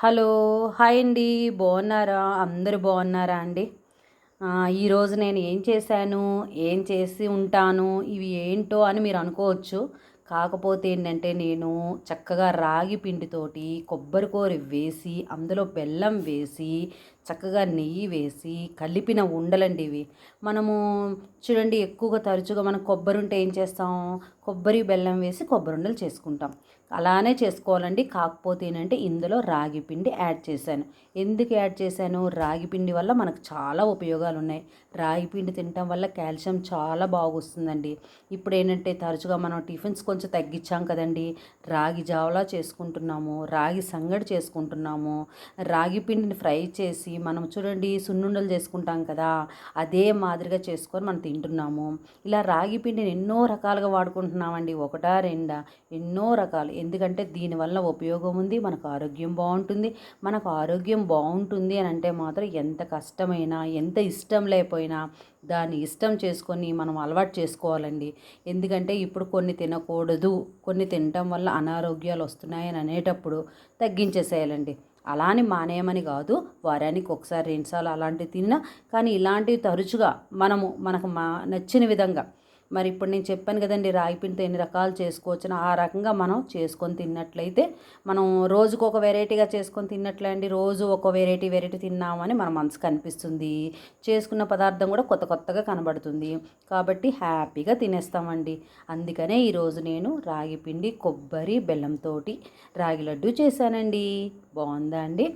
Hello! Hi అండి. బాగున్నారా? అందరూ బాగున్నారా అండి? ఈరోజు నేను ఏం చేశాను? ఏం చేసి ఉంటాను? ఇవి ఏంటో అని మీరు అనుకోవచ్చు. కాకపోతే ఏంటంటే నేను చక్కగా రాగి పిండితోటి కొబ్బరి కూర వేసి, అందులో బెల్లం వేసి, చక్కగా నెయ్యి వేసి కలిపిన ఉండలండి ఇవి. మనము చూడండి ఎక్కువగా తరచుగా మనం కొబ్బరి ఉంటే ఏం చేస్తాం? కొబ్బరి, బెల్లం వేసి కొబ్బరి ఉండలు చేసుకుంటాం. అలానే చేసుకోవాలండి. కాకపోతే ఏంటంటే ఇందులో రాగి పిండి యాడ్ చేశాను. ఎందుకు యాడ్ చేశాను? రాగి పిండి వల్ల మనకు చాలా ఉపయోగాలు ఉన్నాయి. రాగి పిండి తినటం వల్ల కాల్షియం చాలా బాగొస్తుందండి. ఇప్పుడు ఏంటంటే తరచుగా మనం టిఫిన్స్ కొంచెం తగ్గించాం కదండి. రాగి జావలా చేసుకుంటున్నాము, రాగి సంగటి చేసుకుంటున్నాము, రాగి పిండిని ఫ్రై చేసి మనం చూడండి సున్నుండలు చేసుకుంటాం కదా, అదే మాదిరిగా చేసుకొని మనం తింటున్నాము. ఇలా రాగి పిండిని ఎన్నో రకాలుగా వాడుకుంటున్నామండి. ఒకటా రెండా, ఎన్నో రకాలు. ఎందుకంటే దీనివల్ల ఉపయోగం ఉంది, మనకు ఆరోగ్యం బాగుంటుంది. మనకు ఆరోగ్యం బాగుంటుంది అని అంటే మాత్రం ఎంత కష్టమైనా, ఎంత ఇష్టం లేకపోయినా దాన్ని ఇష్టం చేసుకొని మనం అలవాటు చేసుకోవాలండి. ఎందుకంటే ఇప్పుడు కొన్ని తినకూడదు, కొన్ని తినటం వల్ల అనారోగ్యాలు వస్తున్నాయని అనేటప్పుడు తగ్గించేసేయాలండి. అలా అని మానేయమని కాదు, వారానికి ఒకసారి రెండుసార్లు అలాంటివి తిన్నా, కానీ ఇలాంటివి తరచుగా మనకు నచ్చిన విధంగా, మరి ఇప్పుడు నేను చెప్పాను కదండి రాగి పిండితో ఎన్ని రకాలు చేసుకోవచ్చని, ఆ రకంగా మనం చేసుకొని తిన్నట్లయితే మనం రోజుకు ఒక వెరైటీగా చేసుకొని తిన్నట్లే అండి. రోజు ఒక వెరైటీ వెరైటీ తిన్నామని మన మనసుకు అనిపిస్తుంది. చేసుకున్న పదార్థం కూడా కొత్త కొత్తగా కనబడుతుంది. కాబట్టి హ్యాపీగా తినేస్తామండి. అందుకనే ఈరోజు నేను రాగి పిండి కొబ్బరి బెల్లంతో రాగి లడ్డు చేశానండి. బాగుందా అండి?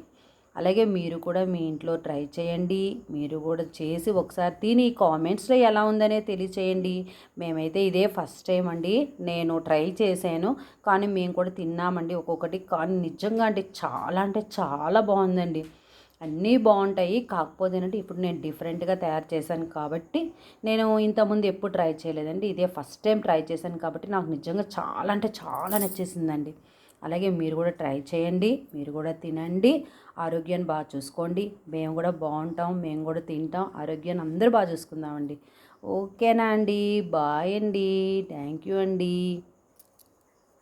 అలాగే మీరు కూడా మీ ఇంట్లో ట్రై చేయండి. మీరు కూడా చేసి ఒకసారి తిని కామెంట్స్లో ఎలా ఉందనే తెలియచేయండి. మేమైతే ఇదే ఫస్ట్ టైం అండి నేను ట్రై చేశాను. కానీ మేము కూడా తిన్నామండి ఒక్కొక్కటి. కానీ నిజంగా అంటే చాలా బాగుందండి. అన్నీ బాగుంటాయి. కాకపోతే ఏంటంటే ఇప్పుడు నేను డిఫరెంట్గా తయారు చేశాను కాబట్టి, నేను ఇంతకుముందు ఎప్పుడు ట్రై చేయలేదండి. ఇదే ఫస్ట్ టైం ట్రై చేశాను కాబట్టి నాకు నిజంగా చాలా అంటే చాలా నచ్చేసిందండి. అలాగే మీరు కూడా ట్రై చేయండి. మీరు కూడా తినండి. ఆరోగ్యాన్ని బాగా చూసుకోండి. మేము కూడా బాగుంటాం, మేము కూడా తింటాం. ఆరోగ్యాన్ని అందరూ బాగా చూసుకుందామండి. ఓకేనా అండి? బాయ్ అండి. థ్యాంక్ యూ అండి.